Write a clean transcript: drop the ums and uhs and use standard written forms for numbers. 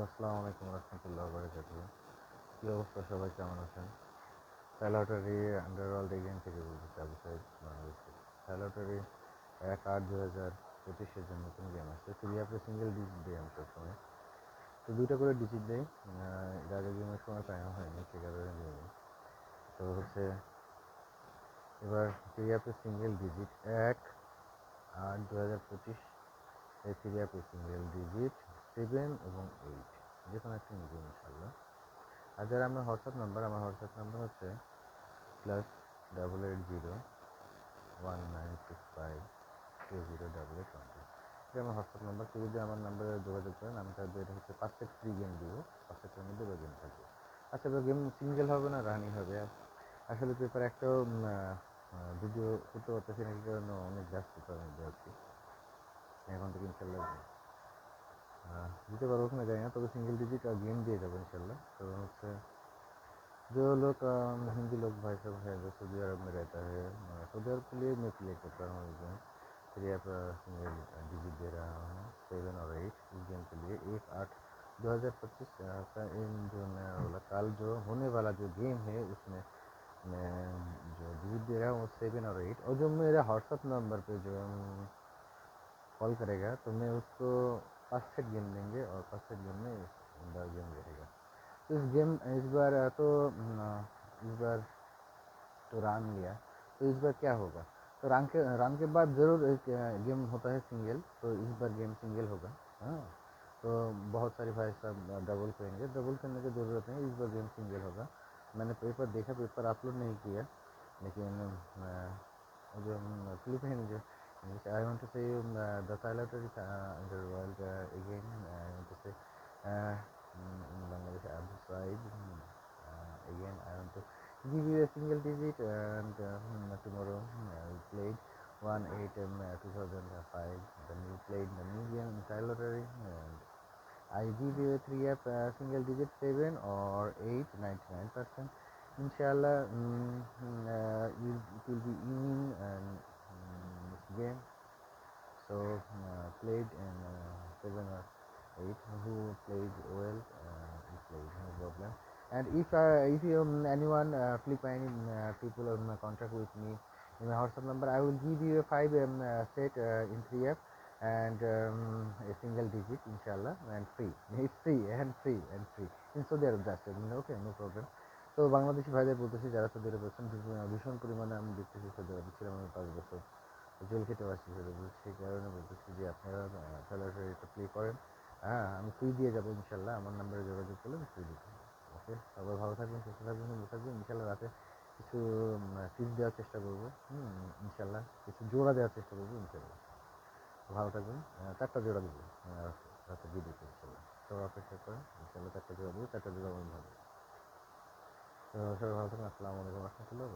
আসসালামু আলাইকুম রহমতুল্লাহ বারাকাতুহু। কী অবস্থা, সবাই কেমন আছেন? লটারি আন্ডারওয়ার্ল্ড এগেইন থেকে বলতেছি, আবু সাইদ, বাংলাদেশ থেকে। লটারি 1/8/2025 যে নতুন গেম আছে, ফ্রি আপে সিঙ্গেল ডিজিট দেয় আমি সবসময়। তো 2টা করে ডিজিট দেয়। এর আগে গেমের সময় পাওয়া হয়নি, সে কারণে দিইনি। তো হচ্ছে এবার ফ্রি আপে সিঙ্গেল ডিজিট 1/8/2025 এই ফ্রি আপে সিঙ্গেল ডিজিট 7 এবং 8 যে কোনো একটা নিবে ইনশাল্লাহ। আর যারা আমার হোয়াটসঅ্যাপ নাম্বার হচ্ছে +881965208812। এটা আমার হোয়াটসঅ্যাপ নাম্বার। কেউ যদি আমার নাম্বারে যোগাযোগ করেন, আমি তাদের হচ্ছে 5 সেট ফ্রি গেম দিব। 5 সেটের মধ্যে গেম থাকবে। আচ্ছা, এবার গেম সিঙ্গেল হবে না রানিং হবে? আসলে পেপার একটাও ভিডিও করতে পারতেছি না, কি কারণে অনেক ব্যস্ততার মধ্যে আছি। এখন থেকে ইনশাল্লাহ দিতে পারবো কিনা জানি না, তবে সিঙ্গেল ডিজিট আর গেম দিয়ে যাবো ইনশাল্লাহ। তো হচ্ছে जो लोग हिंदी लोग भाई सब है जो सऊदी अरब में रहता है, सऊदी अरब के लिए मैं प्ले करता हूँ इस गेम। फिर आप सिंगल डिजिट दे रहा हूँ 7 और 8 इस गेम के लिए। 1/8/2025 का इन जो नया वाला कल जो होने वाला जो गेम है उसमें मैं जो डिजिट दे रहा हूँ 7 और 8। और जो मेरा व्हाट्सअप नंबर पे जो कॉल करेगा तो मैं उसको 5 सेट गेम देंगे और 5 सेट गेम में गेम रहेगा। तो इस बार तो रन लिया, तो इस बार क्या होगा? तो रन के बाद ज़रूर एक गेम होता है सिंगल, तो इस बार गेम सिंगल होगा। हाँ, तो बहुत सारे भाई साहब डबल करेंगे, डबल करने की ज़रूरत नहीं, इस बार गेम सिंगल होगा। मैंने पेपर देखा, पेपर अपलोड नहीं किया, लेकिन जो क्लिप है जो I want to say the solitary underworld again, I want to say Bangladesh Abu Said. Again, I want to give you a single digit, and tomorrow we played 1/8/2005. Then we played the new game in Tile Lottery, and I give you a 3 single digit 7 or 8, 99%. Inshallah, it will be in and this game. So played in 7 or 8. Who played well, he played, no problem. And if you anyone Philippine people contact with me in my WhatsApp number, I will give you a 5 set in 3F and a single digit inshallah, and free. It's free and free and free in Saudi Arab, that's it. Okay, no problem. তো বাংলাদেশি ভাইদের বলতেছি, যারা Saudi আরবে আছেন, ভীষণ পরিমাণে আমি দেখতেছি সৌদি আরবে ছিলাম আমি 5 বছর, জেল খেটেও আসছি সৌদি আরবে। সেই কারণে বলতেছি যে আপনারা এটা প্লে করেন। হ্যাঁ, আমি ফ্রি দিয়ে যাবো ইনশাল্লাহ। আমার নাম্বারে যোগাযোগ করলে আমি ফ্রি দিব। ওকে, সবাই ভালো থাকবেন, সুস্থ থাকবেন, সুন্দর থাকবেন। ইনশাল্লাহ রাতে কিছু টিপস দেওয়ার চেষ্টা করবো। ইনশাল্লাহ কিছু জোড়া দেওয়ার চেষ্টা করবো ইনশাল্লাহ। ভালো থাকবেন। 4টা জোড়া দেবো রাতে ভিডিওতে ইনশাল্লাহ। সবাই অপেক্ষা করেন, ইনশাল্লাহ 4টা জোড়া দেবো, 4টা জোড়া অনেক ভালো। তো সবাই ভালো থাকবেন। আসসালামু আলাইকুম রহমতুল্লাহ।